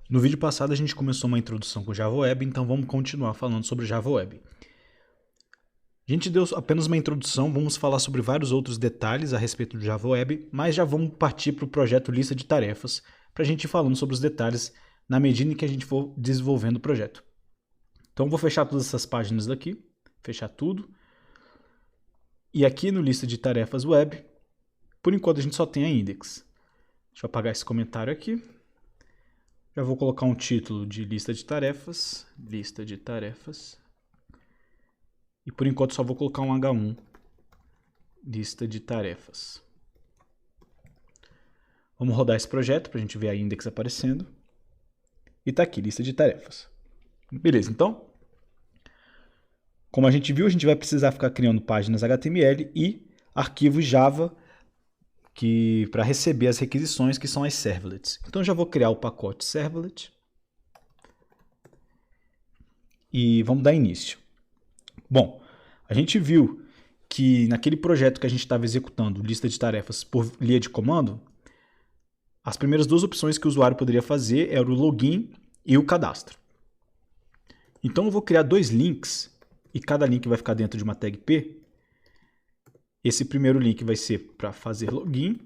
No vídeo passado a gente começou uma introdução com Java Web, então vamos continuar falando sobre Java Web. A gente deu apenas uma introdução, vamos falar sobre vários outros detalhes a respeito do Java Web, mas já vamos partir para o projeto Lista de Tarefas, para a gente ir falando sobre os detalhes na medida em que a gente for desenvolvendo o projeto. Então vou fechar todas essas páginas daqui, fechar tudo. E aqui no Lista de Tarefas Web, por enquanto a gente só tem a index. Deixa eu apagar esse comentário aqui. Já vou colocar um título de lista de tarefas. E por enquanto só vou colocar um H1, lista de tarefas. Vamos rodar esse projeto para a gente ver a index aparecendo. E está aqui, lista de tarefas. Beleza, então, como a gente viu, a gente vai precisar ficar criando páginas HTML e arquivos Java para receber as requisições que são as servlets. Então já vou criar o pacote servlet e vamos dar início. Bom, a gente viu que naquele projeto que a gente estava executando, lista de tarefas por linha de comando, as primeiras duas opções que o usuário poderia fazer eram o login e o cadastro. Então eu vou criar dois links e cada link vai ficar dentro de uma tag P. Esse primeiro link vai ser para fazer login.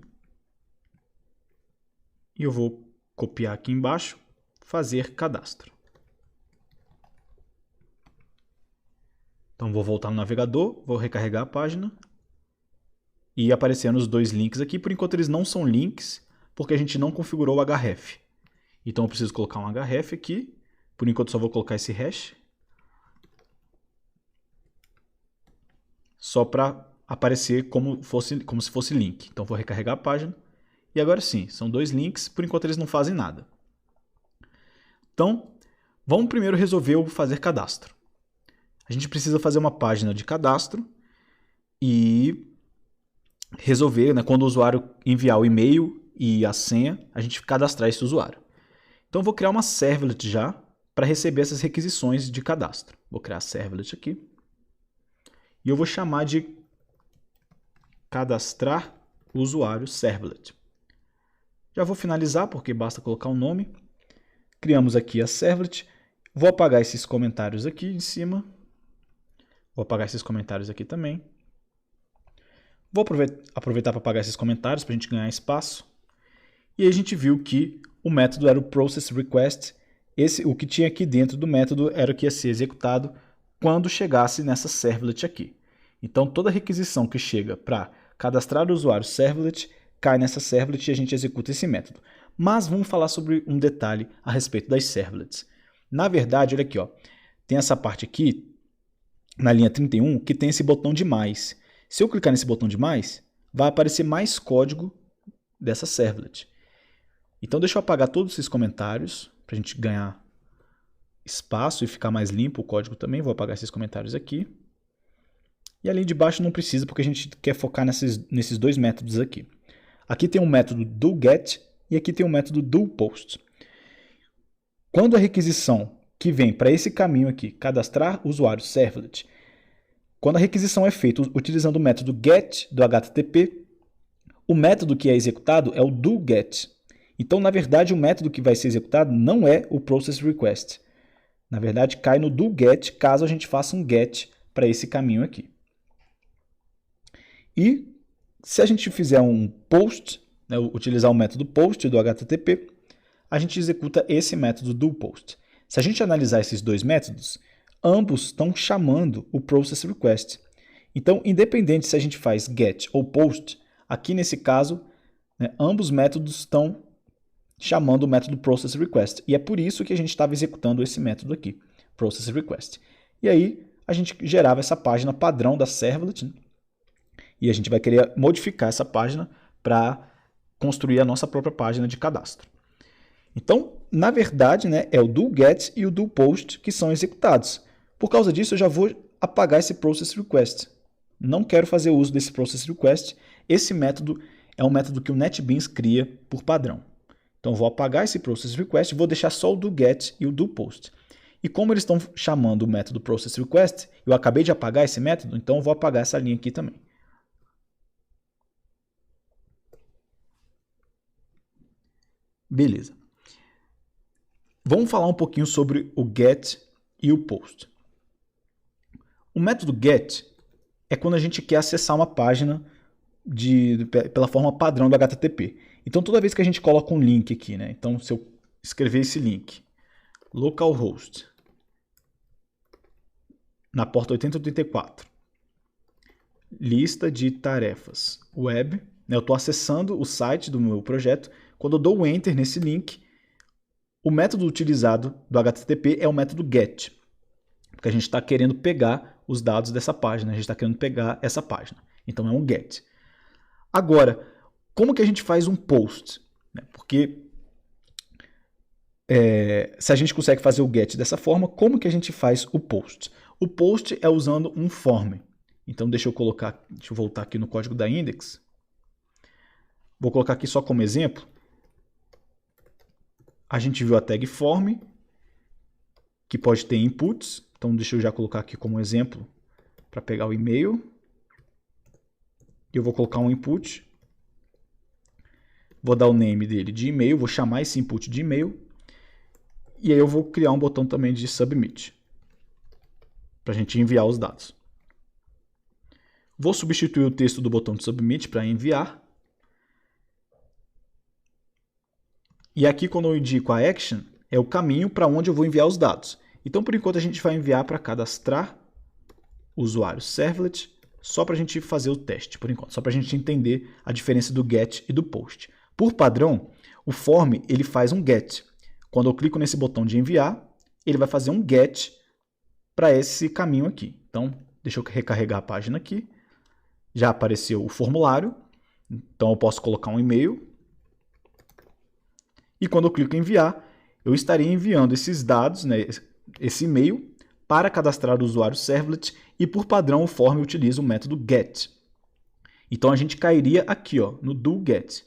E eu vou copiar aqui embaixo, fazer cadastro. Então vou voltar no navegador, vou recarregar a página. E aparecendo os dois links aqui. Por enquanto eles não são links, porque a gente não configurou o href. Então eu preciso colocar um href aqui. Por enquanto só vou colocar esse hash. Só para aparecer como se fosse link. Então vou recarregar a página. E agora sim, são dois links, por enquanto eles não fazem nada. Então, vamos primeiro resolver o fazer cadastro. A gente precisa fazer uma página de cadastro e resolver, quando o usuário enviar o e-mail e a senha, a gente cadastrar esse usuário. Então, eu vou criar uma servlet já para receber essas requisições de cadastro. Vou criar a servlet aqui. E eu vou chamar de cadastrar usuário servlet. Já vou finalizar, porque basta colocar um nome. Criamos aqui a servlet. Vou apagar esses comentários aqui em cima. Vou apagar esses comentários aqui também. Vou aproveitar para apagar esses comentários para a gente ganhar espaço. E aí a gente viu que o método era o processRequest. O que tinha aqui dentro do método era o que ia ser executado quando chegasse nessa servlet aqui. Então toda requisição que chega para cadastrar o usuário servlet cai nessa servlet e a gente executa esse método. Mas vamos falar sobre um detalhe a respeito das servlets. Na verdade, olha aqui, ó, tem essa parte aqui, na linha 31, que tem esse botão de mais. Se eu clicar nesse botão de mais, vai aparecer mais código dessa servlet. Então deixa eu apagar todos esses comentários, para a gente ganhar espaço e ficar mais limpo o código também. Vou apagar esses comentários aqui. E ali de baixo não precisa, porque a gente quer focar nesses dois métodos aqui. Aqui tem um método doGet e aqui tem um método doPost. Quando a requisição que vem para esse caminho aqui, cadastrar usuário servlet, quando a requisição é feita utilizando o método get do HTTP, o método que é executado é o doGet. Então, na verdade, o método que vai ser executado não é o processRequest. Na verdade, cai no doGet caso a gente faça um get para esse caminho aqui. E se a gente fizer um post, utilizar o método post do HTTP, a gente executa esse método doPost. Se a gente analisar esses dois métodos, ambos estão chamando o processRequest. Então, independente se a gente faz get ou post, aqui nesse caso, ambos métodos estão chamando o método processRequest. E é por isso que a gente estava executando esse método aqui, processRequest. E aí, a gente gerava essa página padrão da servlet, e a gente vai querer modificar essa página para construir a nossa própria página de cadastro. Então, na verdade, é o doGet e o doPost que são executados. Por causa disso, eu já vou apagar esse processRequest. Não quero fazer uso desse processRequest. Esse método é um método que o NetBeans cria por padrão. Então, eu vou apagar esse processRequest e vou deixar só o doGet e o doPost. E como eles estão chamando o método processRequest, eu acabei de apagar esse método, então eu vou apagar essa linha aqui também. Beleza. Vamos falar um pouquinho sobre o get e o post. O método get é quando a gente quer acessar uma página pela forma padrão do HTTP. Então, toda vez que a gente coloca um link aqui, né? Então, se eu escrever esse link, localhost, na porta 8084, lista de tarefas web, né? Eu estou acessando o site do meu projeto. Quando eu dou o enter nesse link, o método utilizado do HTTP é o método get, porque a gente está querendo pegar os dados dessa página, a gente está querendo pegar essa página. Então, é um get. Agora, como que a gente faz um post? Porque se a gente consegue fazer o get dessa forma, como que a gente faz o post? O post é usando um form. Então, deixa eu voltar aqui no código da index. Vou colocar aqui só como exemplo. A gente viu a tag form, que pode ter inputs. Então, deixa eu já colocar aqui como exemplo para pegar o e-mail. Eu vou colocar um input. Vou dar o name dele de e-mail, vou chamar esse input de e-mail. E aí eu vou criar um botão também de submit, para a gente enviar os dados. Vou substituir o texto do botão de submit para enviar. E aqui, quando eu indico a action, é o caminho para onde eu vou enviar os dados. Então, por enquanto, a gente vai enviar para cadastrar usuário servlet, só para a gente fazer o teste, por enquanto, só para a gente entender a diferença do get e do post. Por padrão, o form ele faz um get. Quando eu clico nesse botão de enviar, ele vai fazer um get para esse caminho aqui. Então, deixa eu recarregar a página aqui. Já apareceu o formulário. Então, eu posso colocar um e-mail. E quando eu clico em enviar, eu estarei enviando esses dados, né, esse e-mail, para cadastrar o usuário servlet. E, por padrão, o form utiliza o método get. Então, a gente cairia aqui, ó, no do get.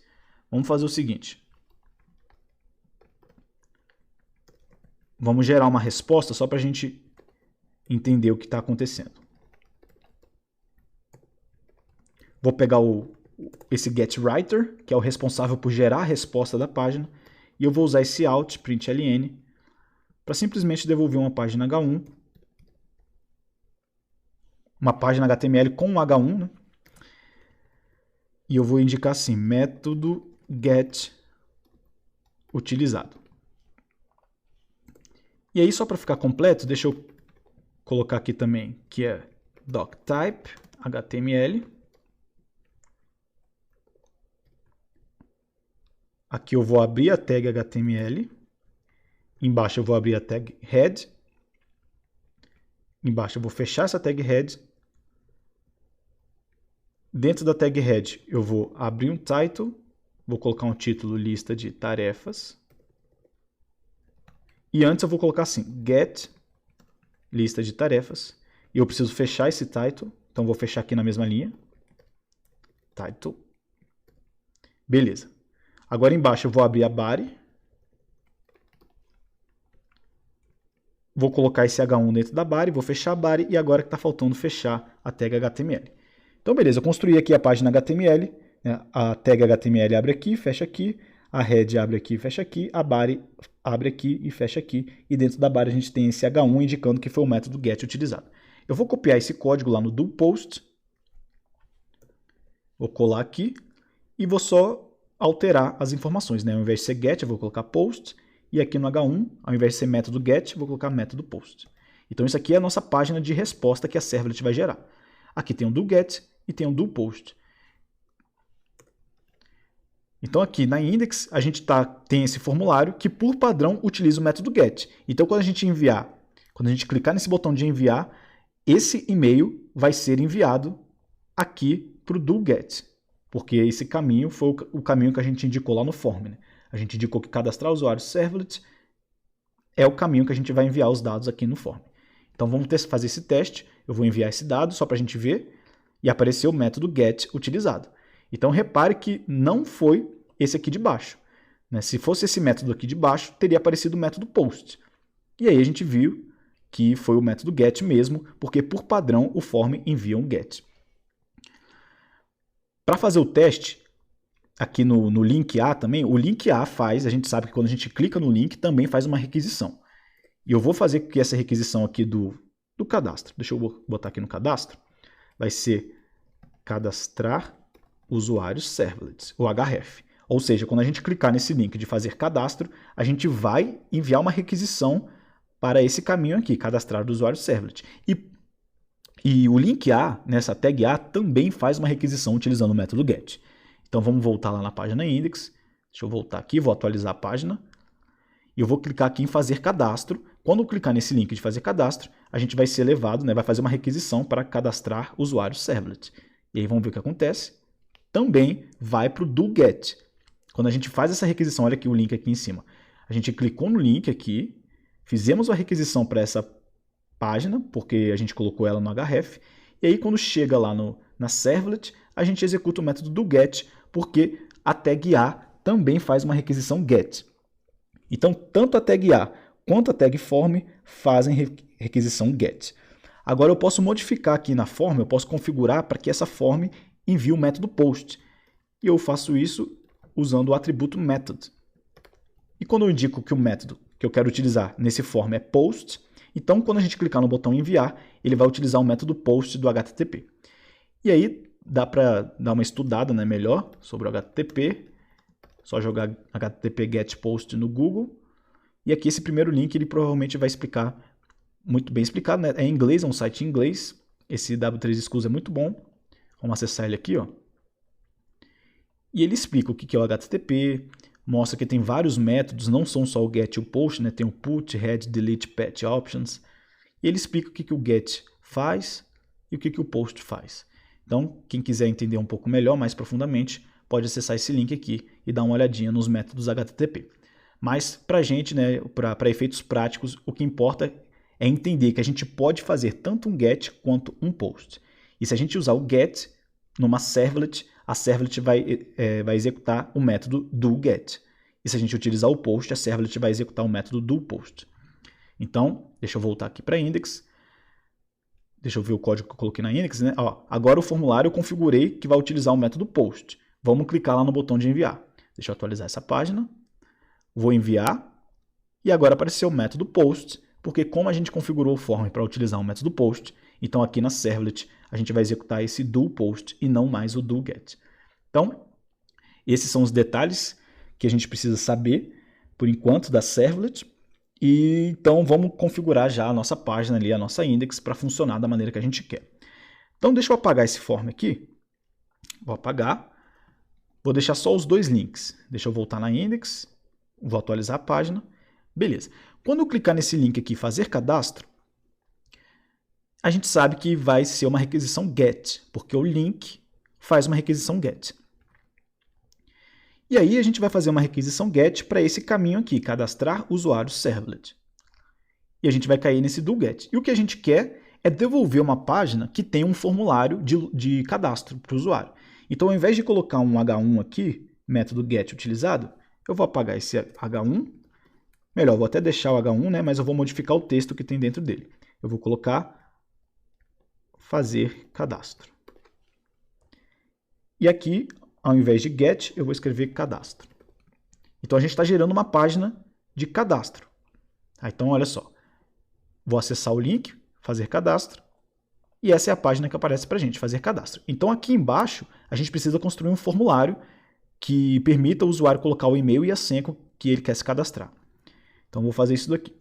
Vamos fazer o seguinte. Vamos gerar uma resposta só para a gente entender o que está acontecendo. Vou pegar esse getWriter, que é o responsável por gerar a resposta da página, e eu vou usar esse out, println, para simplesmente devolver uma página H1, uma página HTML com um H1, né? E eu vou indicar assim, método get utilizado. E aí, só para ficar completo, deixa eu colocar aqui também, que é doctype HTML. Aqui eu vou abrir a tag HTML. Embaixo eu vou abrir a tag head. Embaixo eu vou fechar essa tag head. Dentro da tag head eu vou abrir um title. Vou colocar um título lista de tarefas. E antes eu vou colocar assim, get lista de tarefas. E eu preciso fechar esse title. Então vou fechar aqui na mesma linha. Title. Beleza. Agora embaixo eu vou abrir a body. Vou colocar esse H1 dentro da body, vou fechar a body e agora que está faltando fechar a tag HTML. Então beleza, eu construí aqui a página HTML, né? A tag HTML abre aqui, fecha aqui, a head abre aqui, fecha aqui, a body abre aqui e fecha aqui, e dentro da body a gente tem esse H1 indicando que foi o método get utilizado. Eu vou copiar esse código lá no do post, vou colar aqui e vou só alterar as informações, né? Ao invés de ser get, eu vou colocar post, e aqui no H1, ao invés de ser método get, eu vou colocar método post. Então isso aqui é a nossa página de resposta que a servlet vai gerar. Aqui tem um do get e tem um do post. Então aqui na index a gente tem esse formulário que por padrão utiliza o método get. Então quando a gente enviar, quando a gente clicar nesse botão de enviar, esse e-mail vai ser enviado aqui para o do get. Porque esse caminho foi o caminho que a gente indicou lá no form, né? A gente indicou que cadastrar usuário servlet é o caminho que a gente vai enviar os dados aqui no form. Então vamos fazer esse teste. Eu vou enviar esse dado só para a gente ver e apareceu o método get utilizado. Então repare que não foi esse aqui de baixo, né? Se fosse esse método aqui de baixo, teria aparecido o método post. E aí a gente viu que foi o método get mesmo, porque por padrão o form envia um get. Para fazer o teste, aqui no link A também, o link A faz, a gente sabe que quando a gente clica no link, também faz uma requisição. E eu vou fazer que essa requisição aqui do cadastro, deixa eu botar aqui no cadastro, vai ser cadastrar usuários servlets, o href. Ou seja, quando a gente clicar nesse link de fazer cadastro, a gente vai enviar uma requisição para esse caminho aqui, cadastrar usuário servlet. E o link A, nessa tag A, também faz uma requisição utilizando o método get. Então vamos voltar lá na página index. Deixa eu voltar aqui, vou atualizar a página. E eu vou clicar aqui em fazer cadastro. Quando eu clicar nesse link de fazer cadastro, a gente vai ser levado, vai fazer uma requisição para cadastrar usuário servlet. E aí vamos ver o que acontece. Também vai para o do-get. Quando a gente faz essa requisição, olha aqui o link aqui em cima. A gente clicou no link aqui, fizemos a requisição para essa página, porque a gente colocou ela no href, e aí quando chega lá na servlet, a gente executa o método do get, porque a tag A também faz uma requisição get. Então, tanto a tag A quanto a tag form fazem requisição get. Agora eu posso modificar aqui na form, eu posso configurar para que essa form envie o método post. E eu faço isso usando o atributo method. E quando eu indico que o método que eu quero utilizar nesse form é post, então quando a gente clicar no botão enviar, ele vai utilizar o método post do HTTP. E aí dá para dar uma estudada, melhor sobre o HTTP. Só jogar HTTP GET POST no Google. E aqui esse primeiro link ele provavelmente vai explicar, muito bem explicado, É em inglês, é um site em inglês. Esse W3 Schools é muito bom. Vamos acessar ele aqui, ó. E ele explica o que é o HTTP, mostra que tem vários métodos, não são só o GET e o POST, tem o PUT, READ, DELETE, PATCH, OPTIONS. E ele explica o que o GET faz e o que o POST faz. Então, quem quiser entender um pouco melhor, mais profundamente, pode acessar esse link aqui e dar uma olhadinha nos métodos HTTP. Mas para a gente, para efeitos práticos, o que importa é entender que a gente pode fazer tanto um GET quanto um POST. E se a gente usar o GET numa servlet, a servlet vai executar o método do GET. E se a gente utilizar o POST, a servlet vai executar o método do POST. Então, deixa eu voltar aqui para index. Deixa eu ver o código que eu coloquei na index. Agora o formulário eu configurei que vai utilizar o método POST. Vamos clicar lá no botão de enviar. Deixa eu atualizar essa página. Vou enviar. E agora apareceu o método POST, porque como a gente configurou o form para utilizar o método POST, então aqui na servlet a gente vai executar esse do POST e não mais o do GET. Então, esses são os detalhes que a gente precisa saber, por enquanto, da servlet. E então vamos configurar já a nossa página ali, a nossa index, para funcionar da maneira que a gente quer. Então deixa eu apagar esse form aqui. Vou apagar. Vou deixar só os dois links. Deixa eu voltar na index. Vou atualizar a página. Beleza. Quando eu clicar nesse link aqui, fazer cadastro, a gente sabe que vai ser uma requisição GET, porque o link faz uma requisição GET. E aí a gente vai fazer uma requisição GET para esse caminho aqui, cadastrar usuário servlet. E a gente vai cair nesse do GET. E o que a gente quer é devolver uma página que tem um formulário de cadastro para o usuário. Então, ao invés de colocar um H1 aqui, método GET utilizado, eu vou apagar esse H1. Melhor, vou até deixar o H1, mas eu vou modificar o texto que tem dentro dele. Eu vou colocar fazer cadastro. E aqui, ao invés de get, eu vou escrever cadastro. Então, a gente está gerando uma página de cadastro. Então, olha só. Vou acessar o link, fazer cadastro. E essa é a página que aparece para a gente, fazer cadastro. Então, aqui embaixo, a gente precisa construir um formulário que permita o usuário colocar o e-mail e a senha que ele quer se cadastrar. Então, vou fazer isso daqui.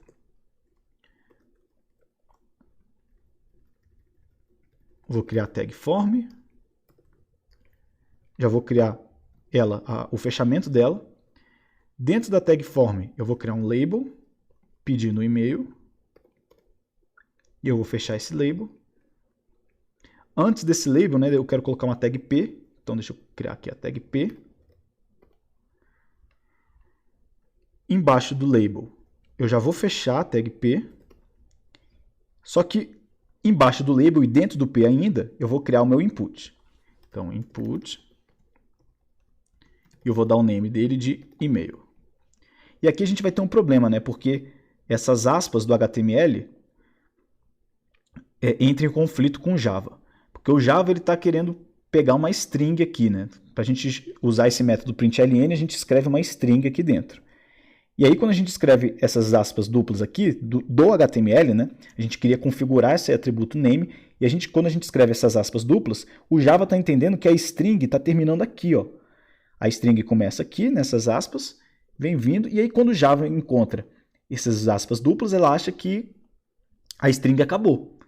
Vou criar a tag form. Já vou criar o fechamento dela. Dentro da tag form, eu vou criar um label, pedindo o e-mail. E eu vou fechar esse label. Antes desse label, eu quero colocar uma tag P. Então, deixa eu criar aqui a tag P. Embaixo do label, eu já vou fechar a tag P. Só que embaixo do label e dentro do P ainda, eu vou criar o meu input. Então, input. E eu vou dar o name dele de e-mail. E aqui a gente vai ter um problema, porque essas aspas do HTML entram em conflito com o Java. Porque o Java está querendo pegar uma string aqui, né? Para a gente usar esse método println, a gente escreve uma string aqui dentro. E aí, quando a gente escreve essas aspas duplas aqui, do HTML, né? A gente queria configurar esse atributo name, e quando a gente escreve essas aspas duplas, o Java está entendendo que a string está terminando aqui, ó. A string começa aqui, nessas aspas, vem vindo, e aí quando o Java encontra essas aspas duplas, ela acha que a string acabou.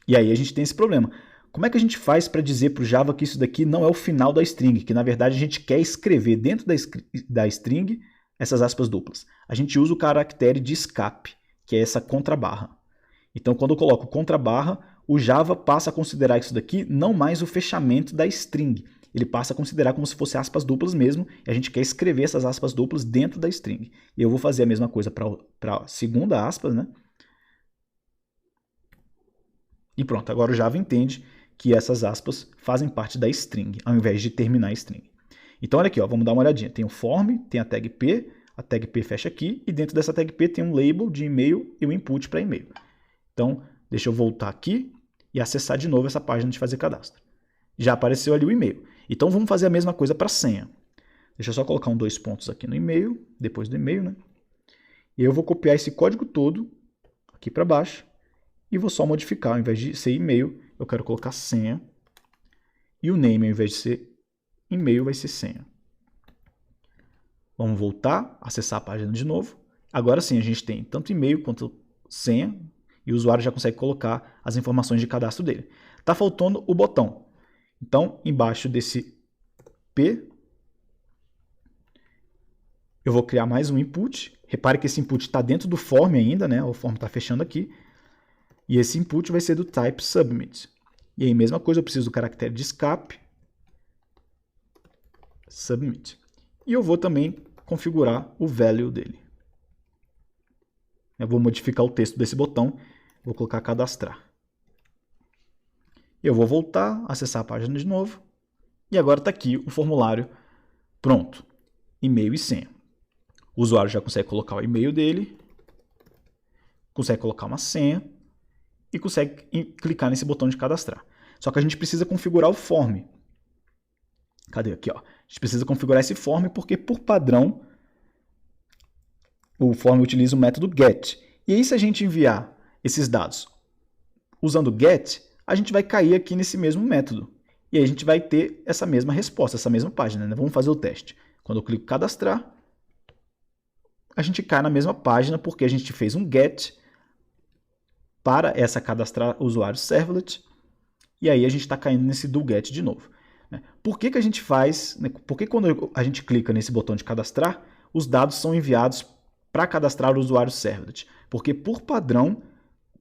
E aí a gente tem esse problema. Como é que a gente faz para dizer para o Java que isso daqui não é o final da string, que na verdade a gente quer escrever dentro da string essas aspas duplas? A gente usa o caractere de escape, que é essa contrabarra. Então, quando eu coloco contrabarra, o Java passa a considerar isso daqui não mais o fechamento da string. Ele passa a considerar como se fosse aspas duplas mesmo, e a gente quer escrever essas aspas duplas dentro da string. E eu vou fazer a mesma coisa para a segunda aspas, né? E pronto, agora o Java entende que essas aspas fazem parte da string, ao invés de terminar a string. Então, olha aqui, ó, vamos dar uma olhadinha. Tem o form, tem a tag P fecha aqui, e dentro dessa tag P tem um label de e-mail e o input para e-mail. Então, deixa eu voltar aqui e acessar de novo essa página de fazer cadastro. Já apareceu ali o e-mail. Então, vamos fazer a mesma coisa para a senha. Deixa eu só colocar 2 pontos aqui no e-mail, depois do e-mail, né? E eu vou copiar esse código todo aqui para baixo e vou só modificar. Ao invés de ser e-mail, eu quero colocar senha. E o name, ao invés de ser e-mail, vai ser senha. Vamos voltar, acessar a página de novo. Agora sim, a gente tem tanto e-mail quanto senha e o usuário já consegue colocar as informações de cadastro dele. Está faltando o botão. Então, embaixo desse P, eu vou criar mais um input. Repare que esse input está dentro do form ainda, né? O form está fechando aqui. E esse input vai ser do type submit. E aí, mesma coisa, eu preciso do caractere de escape, submit. E eu vou também configurar o value dele. Eu vou modificar o texto desse botão, vou colocar cadastrar. Eu vou voltar, acessar a página de novo, e agora está aqui o formulário pronto, e-mail e senha. O usuário já consegue colocar o e-mail dele, consegue colocar uma senha, e consegue clicar nesse botão de cadastrar. Só que a gente precisa configurar o form. Cadê aqui? Ó? A gente precisa configurar esse form porque, por padrão, o form utiliza o método get. E aí, se a gente enviar esses dados usando get, a gente vai cair aqui nesse mesmo método. E aí a gente vai ter essa mesma resposta, essa mesma página, né? Vamos fazer o teste. Quando eu clico em cadastrar, a gente cai na mesma página porque a gente fez um get para essa cadastrar usuário servlet, e aí a gente está caindo nesse do get de novo. Por que a gente faz, por que quando a gente clica nesse botão de cadastrar, os dados são enviados para cadastrar o usuário servlet? Porque por padrão,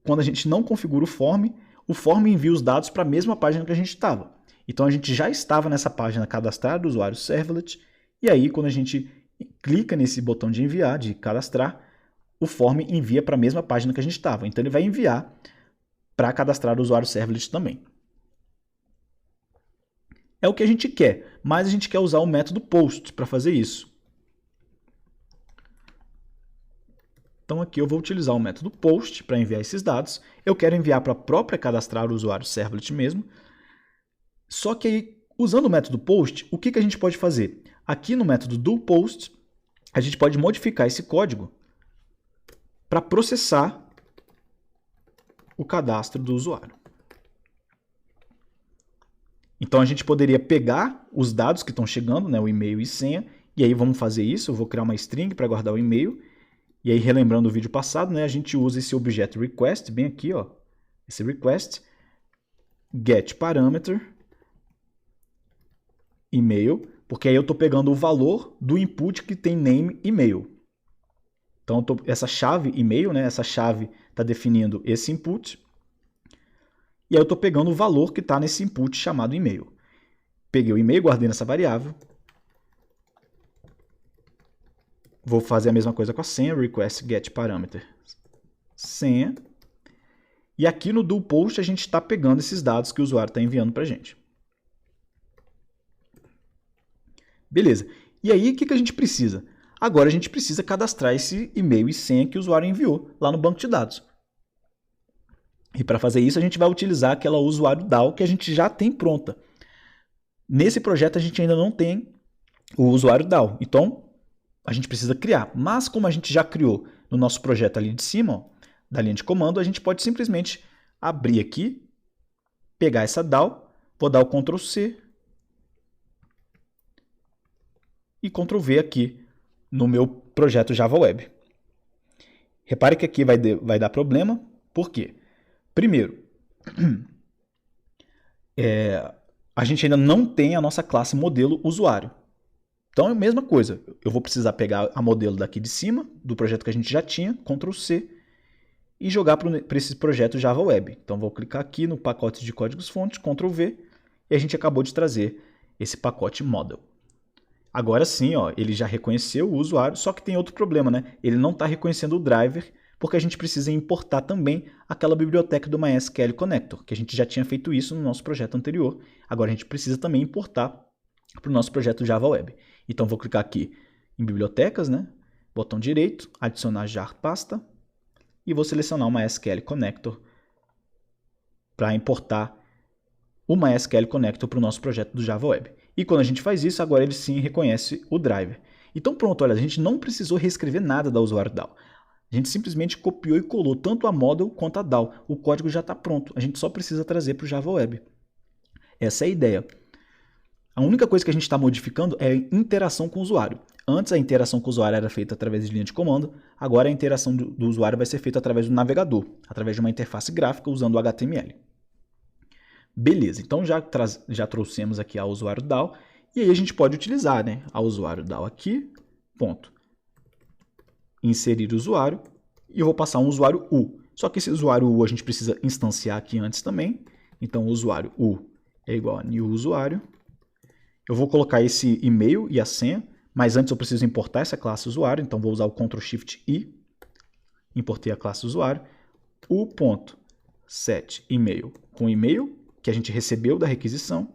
quando a gente não configura o form envia os dados para a mesma página que a gente estava. Então a gente já estava nessa página cadastrar do usuário servlet, e aí quando a gente clica nesse botão de enviar, de cadastrar, o form envia para a mesma página que a gente estava. Então, ele vai enviar para cadastrar o usuário servlet também. É o que a gente quer, mas a gente quer usar o método post para fazer isso. Então, aqui eu vou utilizar o método post para enviar esses dados. Eu quero enviar para a própria cadastrar o usuário servlet mesmo. Só que aí, usando o método post, o que a gente pode fazer? Aqui no método doPost, a gente pode modificar esse código para processar o cadastro do usuário. Então, a gente poderia pegar os dados que estão chegando, né, o e-mail e senha, e aí vamos fazer isso. Eu vou criar uma string para guardar o e-mail, e aí, relembrando o vídeo passado, né, a gente usa esse objeto request, bem aqui, ó, esse request, get parameter, e-mail, porque aí eu estou pegando o valor do input que tem name e-mail. Então, essa chave e-mail, né, essa chave está definindo esse input. E aí eu estou pegando o valor que está nesse input chamado e-mail. Peguei o e-mail, guardei nessa variável. Vou fazer a mesma coisa com a senha, request get parameter senha. E aqui no doPost a gente está pegando esses dados que o usuário está enviando para a gente. Beleza. E aí, o que a gente precisa? Agora a gente precisa cadastrar esse e-mail e senha que o usuário enviou lá no banco de dados. E para fazer isso a gente vai utilizar aquela usuário DAO que a gente já tem pronta. Nesse projeto a gente ainda não tem o usuário DAO, então a gente precisa criar. Mas como a gente já criou no nosso projeto ali de cima, ó, da linha de comando, a gente pode simplesmente abrir aqui, pegar essa DAO, vou dar o Ctrl C e Ctrl V aqui no meu projeto Java Web. Repare que aqui vai dar problema, por quê? Primeiro, a gente ainda não tem a nossa classe modelo usuário. Então é a mesma coisa, eu vou precisar pegar a modelo daqui de cima, do projeto que a gente já tinha, Ctrl C, e jogar para esse projeto Java Web. Então vou clicar aqui no pacote de códigos-fonte, Ctrl V, e a gente acabou de trazer esse pacote model. Agora sim, ó, ele já reconheceu o usuário, só que tem outro problema, né? Ele não está reconhecendo o driver, porque a gente precisa importar também aquela biblioteca do MySQL Connector, que a gente já tinha feito isso no nosso projeto anterior. Agora a gente precisa também importar para o nosso projeto Java Web. Então vou clicar aqui em bibliotecas, né? Botão direito, adicionar jar pasta, e vou selecionar o MySQL Connector para importar o MySQL Connector para o nosso projeto do Java Web. E quando a gente faz isso, agora ele sim reconhece o driver. Então pronto, olha, a gente não precisou reescrever nada da usuário DAO. A gente simplesmente copiou e colou tanto a model quanto a DAO. O código já está pronto, a gente só precisa trazer para o Java Web. Essa é a ideia. A única coisa que a gente está modificando é a interação com o usuário. Antes a interação com o usuário era feita através de linha de comando, agora a interação do usuário vai ser feita através do navegador, através de uma interface gráfica usando o HTML. Beleza, então já trouxemos aqui a usuário DAO, e aí a gente pode utilizar, né, a usuário DAO aqui, ponto, inserir usuário, e eu vou passar um usuário U. Só que esse usuário U a gente precisa instanciar aqui antes também, então o usuário U é igual a new usuário. Eu vou colocar esse e-mail e a senha, mas antes eu preciso importar essa classe usuário, então vou usar o Ctrl Shift I, importei a classe usuário, u.set e-mail com e-mail, que a gente recebeu da requisição,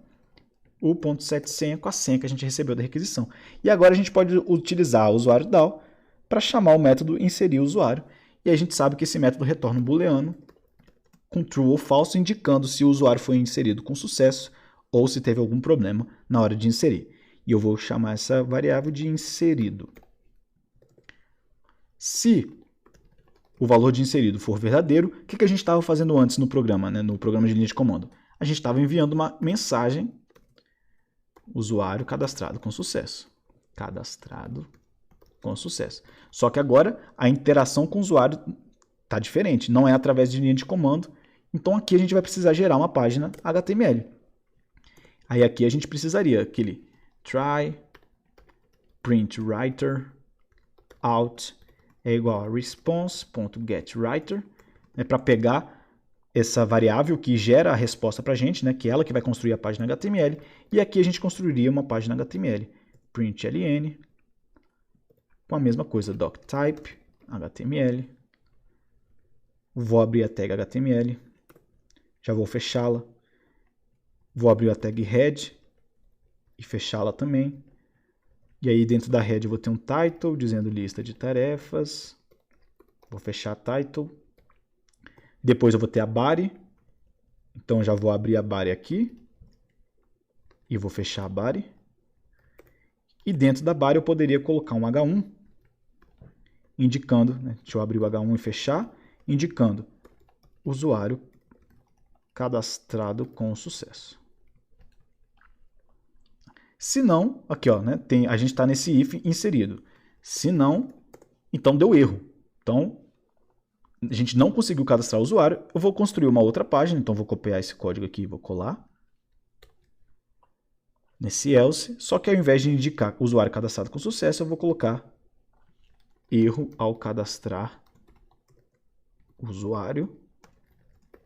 u.set senha com a senha que a gente recebeu da requisição. E agora a gente pode utilizar o usuário DAO para chamar o método inserir usuário, e a gente sabe que esse método retorna um booleano com true ou false, indicando se o usuário foi inserido com sucesso ou se teve algum problema na hora de inserir. E eu vou chamar essa variável de inserido. Se o valor de inserido for verdadeiro, o que a gente estava fazendo antes no programa, né? No programa de linha de comando? A gente estava enviando uma mensagem, usuário cadastrado com sucesso. Cadastrado com sucesso. Só que agora a interação com o usuário está diferente, não é através de linha de comando. Então aqui a gente vai precisar gerar uma página HTML. Aí aqui a gente precisaria aquele try print writer out é igual a response.getWriter, né, para pegar essa variável que gera a resposta para a gente, né, que é ela que vai construir a página HTML, e aqui a gente construiria uma página HTML. Println, com a mesma coisa, doctype, HTML, vou abrir a tag HTML, já vou fechá-la, vou abrir a tag head e fechá-la também. E aí dentro da head eu vou ter um title dizendo lista de tarefas. Vou fechar a title. Depois eu vou ter a body. Então já vou abrir a body aqui. E vou fechar a body. E dentro da body eu poderia colocar um H1. Indicando, né, deixa eu abrir o H1 e fechar. Indicando usuário cadastrado com sucesso. Se não, aqui ó, né, a gente está nesse if inserido. Se não, então deu erro. Então, a gente não conseguiu cadastrar o usuário. Eu vou construir uma outra página, então vou copiar esse código aqui e vou colar nesse else. Só que ao invés de indicar usuário cadastrado com sucesso, eu vou colocar erro ao cadastrar o usuário.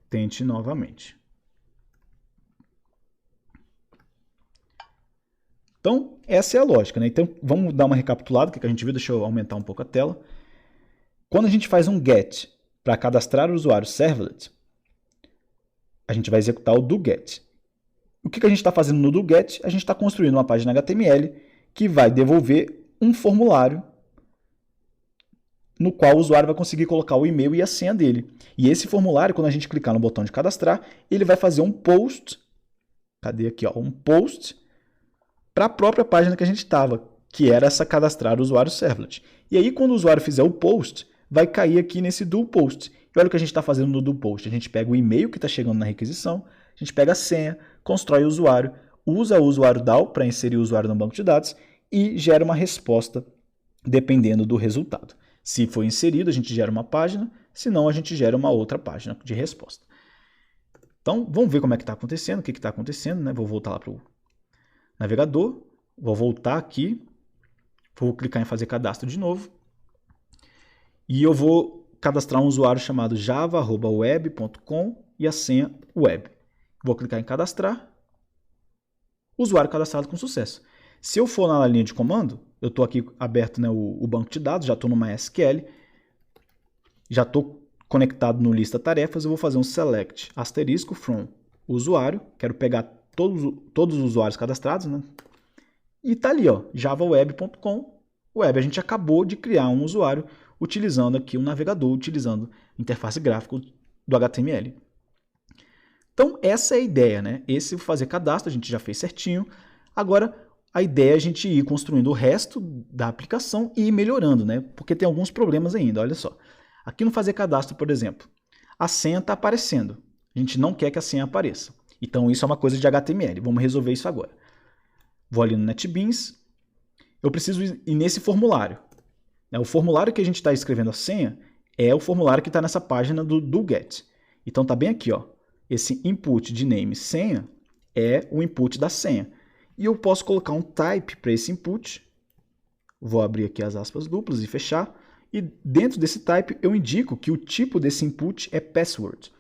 Tente novamente. Então, essa é a lógica, né? Então, vamos dar uma recapitulada, que a gente viu, deixa eu aumentar um pouco a tela. Quando a gente faz um get para cadastrar o usuário servlet, a gente vai executar o doGet. O que a gente está fazendo no doGet? A gente está construindo uma página HTML que vai devolver um formulário no qual o usuário vai conseguir colocar o e-mail e a senha dele. E esse formulário, quando a gente clicar no botão de cadastrar, ele vai fazer um post. Cadê aqui? Ó, um post para a própria página que a gente estava, que era essa cadastrar usuário servlet. E aí, quando o usuário fizer o post, vai cair aqui nesse do post. E olha o que a gente está fazendo no do post. A gente pega o e-mail que está chegando na requisição, a gente pega a senha, constrói o usuário, usa o usuário DAO para inserir o usuário no banco de dados e gera uma resposta dependendo do resultado. Se for inserido, a gente gera uma página, se não, a gente gera uma outra página de resposta. Então, vamos ver como é que está acontecendo, o que está acontecendo, né? Vou voltar lá para o navegador, vou voltar aqui, vou clicar em fazer cadastro de novo, e eu vou cadastrar um usuário chamado java@web.com e a senha web. Vou clicar em cadastrar, usuário cadastrado com sucesso. Se eu for na linha de comando, eu estou aqui aberto, né, o banco de dados, já estou no MySQL, já estou conectado no lista tarefas, eu vou fazer um select asterisco from usuário, quero pegar todos os usuários cadastrados, né? E está ali, ó, javaweb.com, web. A gente acabou de criar um usuário utilizando aqui um navegador, utilizando a interface gráfica do HTML. Então, essa é a ideia, né? Esse fazer cadastro, a gente já fez certinho. Agora, a ideia é a gente ir construindo o resto da aplicação e ir melhorando, né? Porque tem alguns problemas ainda, olha só. Aqui no fazer cadastro, por exemplo, a senha está aparecendo. A gente não quer que a senha apareça. Então, isso é uma coisa de HTML. Vamos resolver isso agora. Vou ali no NetBeans. Eu preciso ir nesse formulário. O formulário que a gente está escrevendo a senha é o formulário que está nessa página do get. Então, está bem aqui, ó. Esse input de name senha é o input da senha. E eu posso colocar um type para esse input. Vou abrir aqui as aspas duplas e fechar. E dentro desse type eu indico que o tipo desse input é password.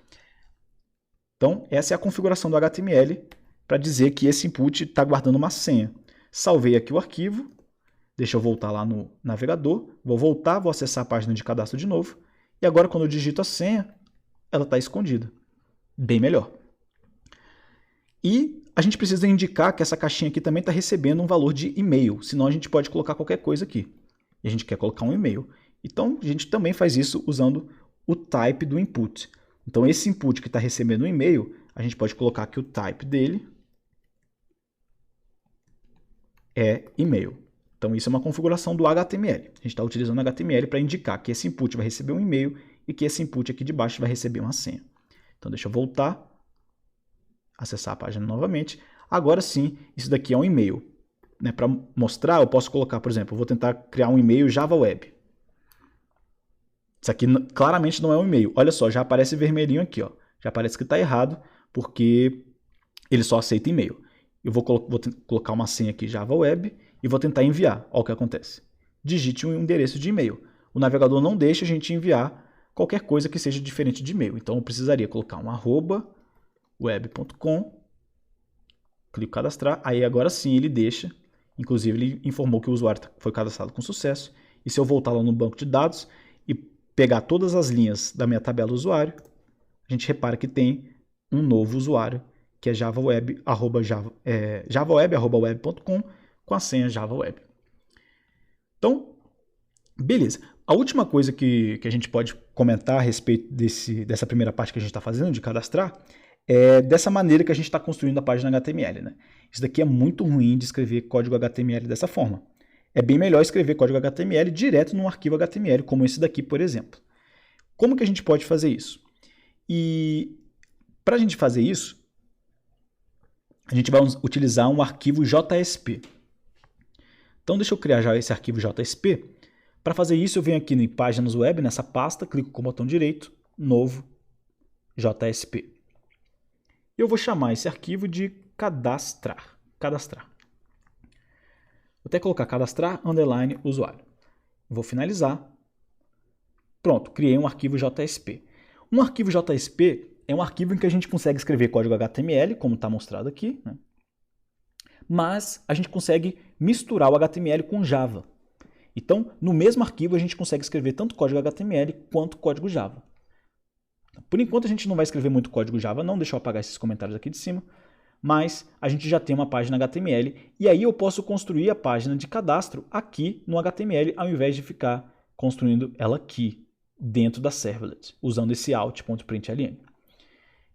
Então, essa é a configuração do HTML para dizer que esse input está guardando uma senha. Salvei aqui o arquivo. Deixa eu voltar lá no navegador. Vou voltar, vou acessar a página de cadastro de novo. E agora, quando eu digito a senha, ela está escondida. Bem melhor. E a gente precisa indicar que essa caixinha aqui também está recebendo um valor de e-mail. Senão a gente pode colocar qualquer coisa aqui. E a gente quer colocar um e-mail. Então, a gente também faz isso usando o type do input. Então, esse input que está recebendo um e-mail, a gente pode colocar que o type dele é e-mail. Então, isso é uma configuração do HTML. A gente está utilizando o HTML para indicar que esse input vai receber um e-mail e que esse input aqui de baixo vai receber uma senha. Então, deixa eu voltar, acessar a página novamente. Agora sim, isso daqui é um e-mail. Né? Para mostrar, eu posso colocar, por exemplo, eu vou tentar criar um e-mail Java Web. Isso aqui claramente não é um e-mail. Olha só, já aparece vermelhinho aqui, ó. Já aparece que está errado, porque ele só aceita e-mail. Eu vou colocar uma senha aqui Java Web e vou tentar enviar. Olha o que acontece. Digite um endereço de e-mail. O navegador não deixa a gente enviar qualquer coisa que seja diferente de e-mail. Então eu precisaria colocar um @web.com, clico em cadastrar, aí agora sim ele deixa. Inclusive ele informou que o usuário foi cadastrado com sucesso. E se eu voltar lá no banco de dados e pegar todas as linhas da minha tabela usuário, a gente repara que tem um novo usuário, que é javaweb@web.com com a senha JavaWeb. Então, beleza. A última coisa que a gente pode comentar a respeito dessa primeira parte que a gente está fazendo, de cadastrar, é dessa maneira que a gente está construindo a página HTML. Né? Isso daqui é muito ruim de escrever código HTML dessa forma. É bem melhor escrever código HTML direto num arquivo HTML, como esse daqui, por exemplo. Como que a gente pode fazer isso? E para a gente fazer isso, a gente vai utilizar um arquivo JSP. Então, deixa eu criar já esse arquivo JSP. Para fazer isso, eu venho aqui em páginas web, nessa pasta, clico com o botão direito, novo, JSP. Eu vou chamar esse arquivo de cadastrar. Vou até colocar cadastrar, underline, usuário. Vou finalizar. Pronto, criei um arquivo JSP. Um arquivo JSP é um arquivo em que a gente consegue escrever código HTML, como está mostrado aqui, né? Mas a gente consegue misturar o HTML com Java. Então, no mesmo arquivo, a gente consegue escrever tanto código HTML quanto código Java. Por enquanto, a gente não vai escrever muito código Java, não. Deixa eu apagar esses comentários aqui de cima. Mas a gente já tem uma página HTML e aí eu posso construir a página de cadastro aqui no HTML, ao invés de ficar construindo ela aqui, dentro da servlet, usando esse out.println.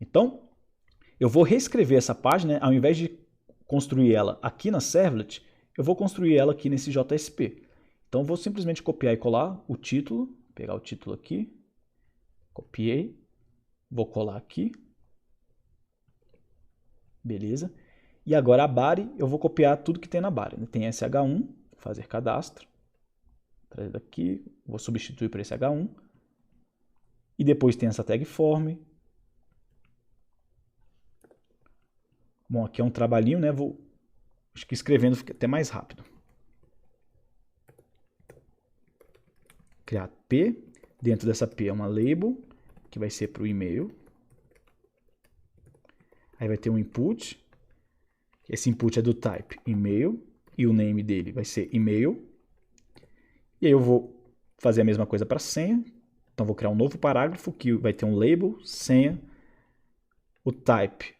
Então, eu vou reescrever essa página, ao invés de construir ela aqui na servlet, eu vou construir ela aqui nesse JSP. Então eu vou simplesmente copiar e colar o título, pegar o título aqui, copiei, vou colar aqui, beleza. E agora a body, eu vou copiar tudo que tem na body. Tem sh1, fazer cadastro, trazer daqui, vou substituir por esse h1. E depois tem essa tag form. Bom, aqui é um trabalhinho, né? Acho que escrevendo fica até mais rápido. Criar P. Dentro dessa P é uma label, que vai ser para o e-mail. Aí vai ter um input. Esse input é do type e-mail. E o name dele vai ser e-mail. E aí eu vou fazer a mesma coisa para senha. Então vou criar um novo parágrafo que vai ter um label, senha, o type.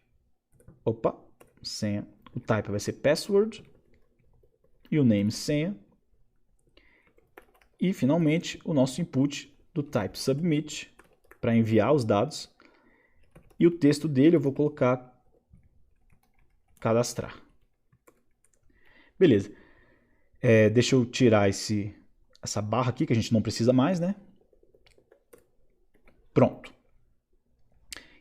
Senha. O type vai ser password. E o name senha. E finalmente o nosso input do type submit para enviar os dados. E o texto dele eu vou colocar cadastrar. Beleza. Deixa eu tirar essa barra aqui que a gente não precisa mais, né? Pronto.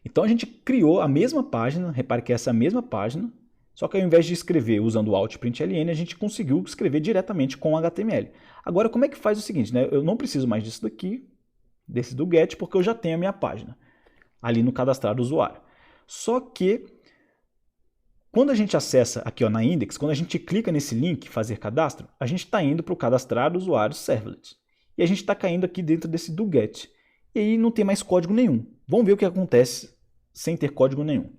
Então a gente criou a mesma página, repare que é essa mesma página, só que ao invés de escrever usando o alt.println, a gente conseguiu escrever diretamente com HTML. Agora como é que faz o seguinte, né? Eu não preciso mais disso daqui, desse do get, porque eu já tenho a minha página ali no cadastrar do usuário. Só que quando a gente acessa aqui ó, na index, quando a gente clica nesse link, fazer cadastro, a gente está indo para o cadastrar do usuário servlet. E a gente está caindo aqui dentro desse do get. E aí não tem mais código nenhum. Vamos ver o que acontece sem ter código nenhum.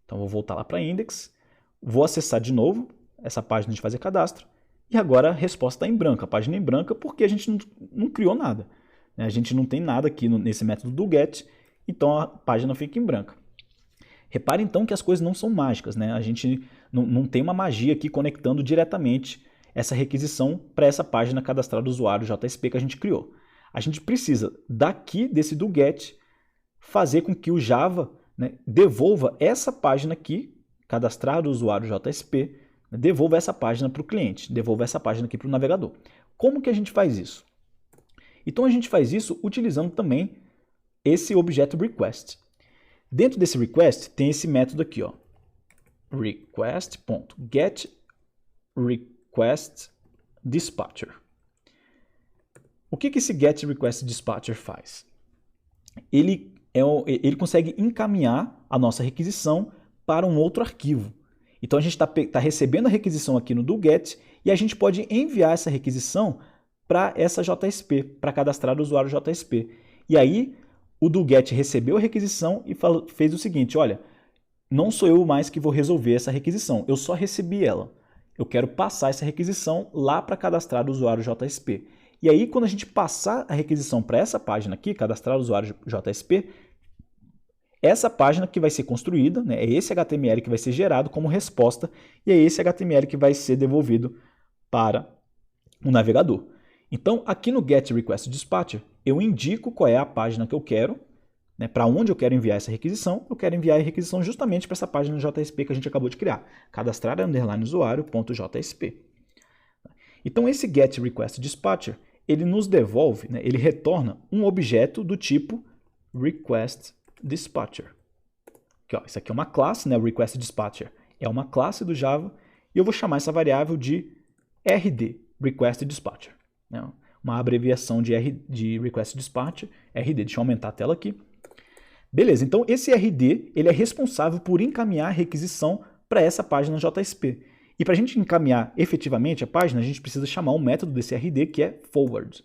Então vou voltar lá para index, vou acessar de novo essa página de fazer cadastro. E agora a resposta está em branco, a página em branca, porque a gente não criou nada. A gente não tem nada aqui nesse método do get, então a página fica em branca. Repare então que as coisas não são mágicas, né? A gente não tem uma magia aqui conectando diretamente essa requisição para essa página cadastrar do usuário JSP que a gente criou. A gente precisa daqui desse do get fazer com que o Java, né, devolva essa página aqui, cadastrar do usuário JSP, né, devolva essa página para o cliente, devolva essa página aqui para o navegador. Como que a gente faz isso? Então a gente faz isso utilizando também esse objeto request. Dentro desse request tem esse método aqui, ó, request.getRequestDispatcher. O que esse getRequestDispatcher faz? Ele consegue encaminhar a nossa requisição para um outro arquivo. Então a gente está recebendo a requisição aqui no do get e a gente pode enviar essa requisição para essa JSP, para cadastrar o usuário JSP. E aí o do get recebeu a requisição e fez o seguinte, olha, não sou eu mais que vou resolver essa requisição, eu só recebi ela. Eu quero passar essa requisição lá para cadastrar o usuário JSP. E aí, quando a gente passar a requisição para essa página aqui, cadastrar o usuário JSP, essa página que vai ser construída, né, é esse HTML que vai ser gerado como resposta e é esse HTML que vai ser devolvido para o navegador. Então, aqui no getRequestDispatcher, eu indico qual é a página que eu quero, né, para onde eu quero enviar essa requisição. Eu quero enviar a requisição justamente para essa página JSP que a gente acabou de criar, cadastrar_usuário.jsp. Então, esse getRequestDispatcher, ele nos devolve, né, ele retorna um objeto do tipo requestDispatcher. Aqui, ó, isso aqui é uma classe, né, o requestDispatcher é uma classe do Java, e eu vou chamar essa variável de RD, requestDispatcher. Né, uma abreviação de requestDispatcher, RD. Deixa eu aumentar a tela aqui. Beleza, então esse RD ele é responsável por encaminhar a requisição para essa página JSP. E para a gente encaminhar efetivamente a página, a gente precisa chamar um método desse RD que é forward.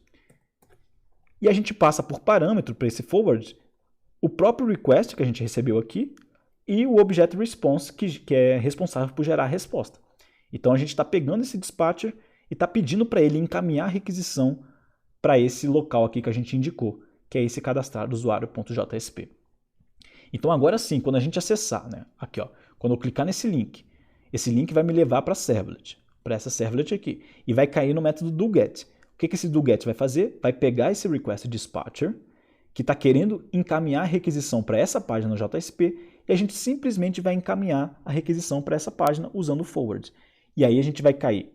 E a gente passa por parâmetro para esse forward o próprio request que a gente recebeu aqui e o objeto response que é responsável por gerar a resposta. Então a gente está pegando esse dispatcher e está pedindo para ele encaminhar a requisição para esse local aqui que a gente indicou, que é esse cadastrar usuário.jsp. Então agora sim, quando a gente acessar, né, aqui, ó, quando eu clicar nesse link, esse link vai me levar para a servlet, para essa servlet aqui, e vai cair no método doGet. O que esse doGet vai fazer? Vai pegar esse requestDispatcher, que está querendo encaminhar a requisição para essa página JSP, e a gente simplesmente vai encaminhar a requisição para essa página usando o forward. E aí a gente vai cair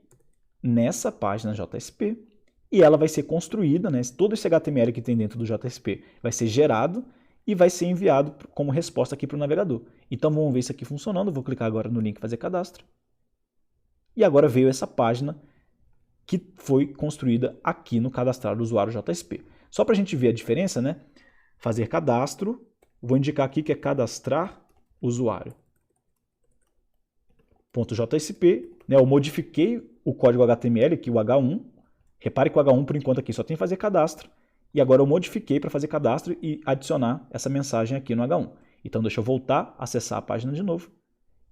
nessa página JSP e ela vai ser construída, né? Todo esse HTML que tem dentro do JSP vai ser gerado e vai ser enviado como resposta aqui para o navegador. Então vamos ver isso aqui funcionando. Vou clicar agora no link fazer cadastro. E agora veio essa página que foi construída aqui no cadastrar do usuário JSP. Só para a gente ver a diferença, né? Fazer cadastro, vou indicar aqui que é cadastrar usuário. .jsp, né? Eu modifiquei o código HTML aqui, o H1. Repare que o H1 por enquanto aqui só tem fazer cadastro. E agora eu modifiquei para fazer cadastro e adicionar essa mensagem aqui no H1. Então deixa eu voltar, acessar a página de novo.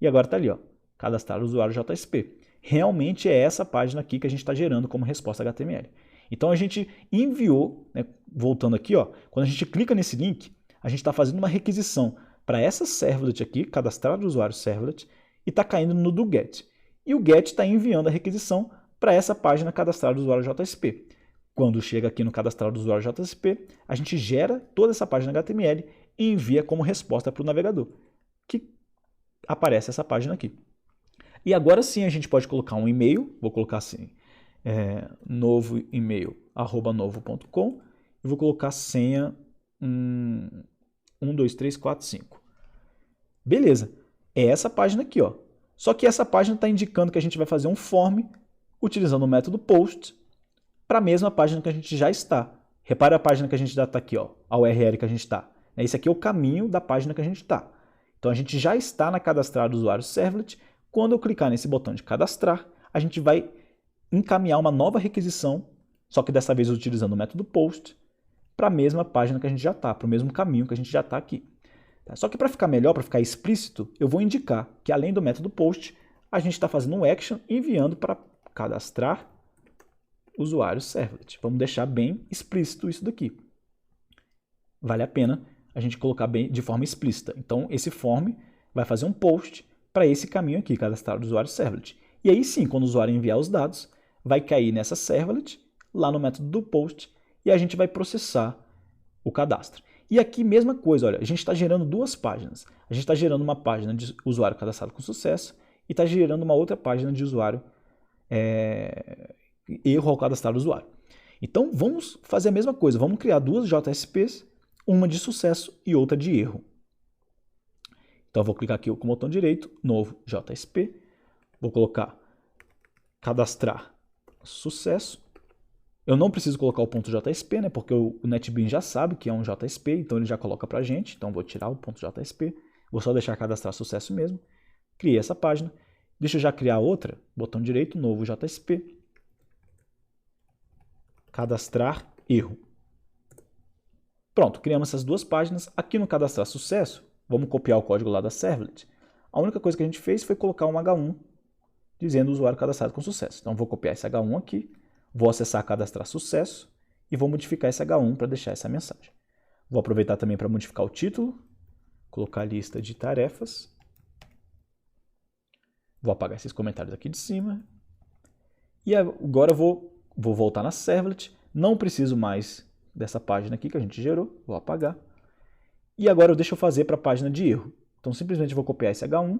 E agora está ali, ó, cadastrar o usuário JSP. Realmente é essa página aqui que a gente está gerando como resposta HTML. Então a gente enviou, né, voltando aqui, ó, quando a gente clica nesse link, a gente está fazendo uma requisição para essa servlet aqui, cadastrar o usuário servlet, e está caindo no do GET. E o GET está enviando a requisição para essa página cadastrar o usuário JSP. Quando chega aqui no cadastrar do usuário JSP, a gente gera toda essa página HTML e envia como resposta para o navegador, que aparece essa página aqui. E agora sim a gente pode colocar um e-mail, vou colocar assim, novo e-mail, @novo.com, e vou colocar senha 12345. Beleza, é essa página aqui, ó. Só que essa página está indicando que a gente vai fazer um form utilizando o método post para a mesma página que a gente já está. Repare a página que a gente já está aqui, ó, a URL que a gente está. Esse aqui é o caminho da página que a gente está. Então a gente já está na cadastrar do usuário servlet. Quando eu clicar nesse botão de cadastrar, a gente vai encaminhar uma nova requisição, só que dessa vez utilizando o método post, para a mesma página que a gente já está, para o mesmo caminho que a gente já está aqui. Só que para ficar melhor, para ficar explícito, eu vou indicar que além do método post, a gente está fazendo um action enviando para cadastrar usuário servlet. Vamos deixar bem explícito isso daqui. Vale a pena a gente colocar bem de forma explícita. Então esse form vai fazer um post para esse caminho aqui, cadastrar o usuário servlet. E aí sim, quando o usuário enviar os dados, vai cair nessa servlet, lá no método do post, e a gente vai processar o cadastro. E aqui mesma coisa, olha, a gente está gerando duas páginas. A gente está gerando uma página de usuário cadastrado com sucesso e está gerando uma outra página de usuário erro ao cadastrar o usuário. Então vamos fazer a mesma coisa, vamos criar duas JSPs, uma de sucesso e outra de erro. Então eu vou clicar aqui com o botão direito, novo JSP, vou colocar cadastrar sucesso. Eu não preciso colocar o .jsp, né, porque o NetBeans já sabe que é um JSP, então ele já coloca para a gente. Então vou tirar o .jsp, vou só deixar cadastrar sucesso mesmo. Criei essa página. Deixa eu já criar outra, botão direito, novo JSP, cadastrar erro. Pronto, criamos essas duas páginas. Aqui no cadastrar sucesso, vamos copiar o código lá da servlet. A única coisa que a gente fez foi colocar um H1 dizendo o usuário cadastrado com sucesso. Então vou copiar esse H1 aqui, vou acessar cadastrar sucesso e vou modificar esse H1 para deixar essa mensagem. Vou aproveitar também para modificar o título, colocar a lista de tarefas. Vou apagar esses comentários aqui de cima. E agora eu vou voltar na servlet. Não preciso mais dessa página aqui que a gente gerou. Vou apagar. E agora deixa eu fazer para a página de erro. Então simplesmente vou copiar esse H1.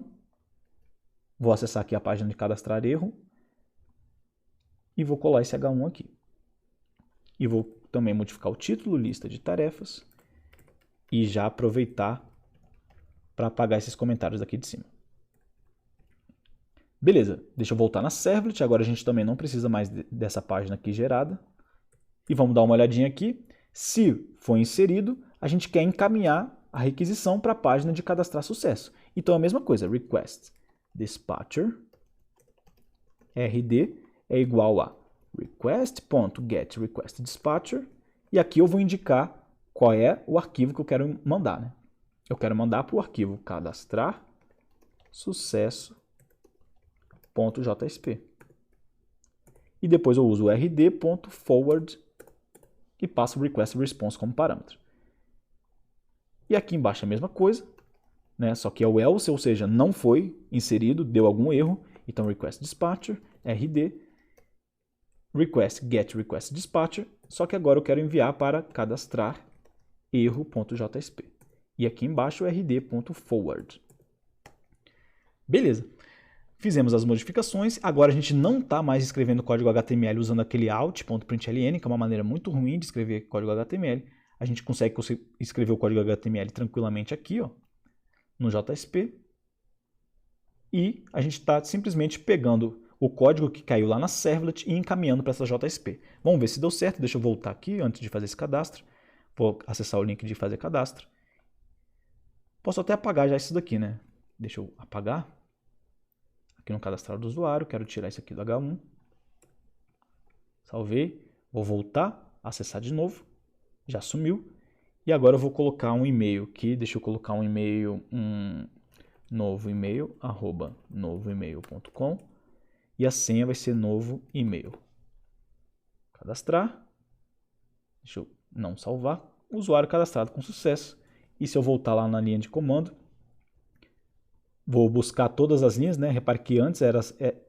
Vou acessar aqui a página de cadastrar erro. E vou colar esse H1 aqui. E vou também modificar o título, lista de tarefas. E já aproveitar para apagar esses comentários aqui de cima. Beleza, deixa eu voltar na servlet. Agora a gente também não precisa mais dessa página aqui gerada. E vamos dar uma olhadinha aqui. Se for inserido, a gente quer encaminhar a requisição para a página de cadastrar sucesso. Então é a mesma coisa, request dispatcher rd é igual a request.getRequestDispatcher, e aqui eu vou indicar qual é o arquivo que eu quero mandar, né? Eu quero mandar para o arquivo cadastrar sucesso.jsp. E depois eu uso o rd.forward e passo o request response como parâmetro. E aqui embaixo é a mesma coisa, né? Só que é o else, ou seja, não foi inserido, deu algum erro. Então request dispatcher, rd, request get request dispatcher, só que agora eu quero enviar para cadastrar erro.jsp. e aqui embaixo rd.forward. Beleza. Fizemos as modificações, agora a gente não está mais escrevendo código HTML usando aquele out.println, que é uma maneira muito ruim de escrever código HTML. A gente consegue escrever o código HTML tranquilamente aqui, ó, no JSP. E a gente está simplesmente pegando o código que caiu lá na servlet e encaminhando para essa JSP. Vamos ver se deu certo. Deixa eu voltar aqui antes de fazer esse cadastro. Vou acessar o link de fazer cadastro. Posso até apagar já isso daqui, né? Deixa eu apagar. Aqui no cadastrar do usuário, quero tirar isso aqui do H1. Salvei. Vou voltar, acessar de novo. Já sumiu. E agora eu vou colocar um e-mail aqui. Deixa eu colocar um e-mail, novo e-mail, @novoemail.com. E a senha vai ser novo e-mail. Cadastrar. Deixa eu não salvar. Usuário cadastrado com sucesso. E se eu voltar lá na linha de comando, vou buscar todas as linhas, né? Repare que antes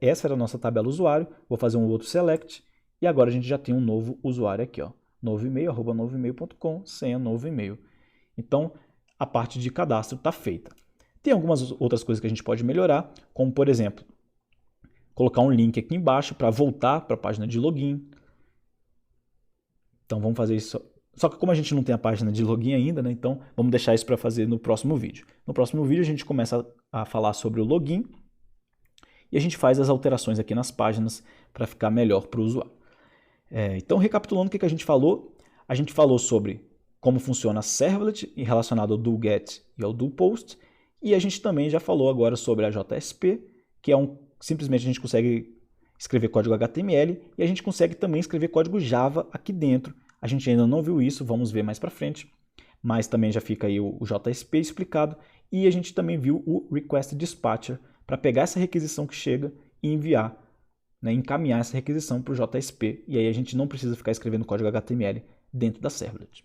essa era a nossa tabela usuário. Vou fazer um outro select. E agora a gente já tem um novo usuário aqui, ó. Novo e-mail, @novoemail.com, senha novo e-mail. Então, a parte de cadastro está feita. Tem algumas outras coisas que a gente pode melhorar, como, por exemplo, colocar um link aqui embaixo para voltar para a página de login. Então, vamos fazer isso. Só que como a gente não tem a página de login ainda, né? Então vamos deixar isso para fazer no próximo vídeo. No próximo vídeo a gente começa a falar sobre o login e a gente faz as alterações aqui nas páginas para ficar melhor para o usuário. Então, recapitulando o que a gente falou sobre como funciona a servlet relacionado ao do-get e ao do-post, e a gente também já falou agora sobre a JSP, que é simplesmente a gente consegue escrever código HTML e a gente consegue também escrever código Java aqui dentro. A gente ainda não viu isso, vamos ver mais para frente, mas também já fica aí o JSP explicado, e a gente também viu o Request Dispatcher para pegar essa requisição que chega e enviar, né, encaminhar essa requisição para o JSP, e aí a gente não precisa ficar escrevendo código HTML dentro da servlet.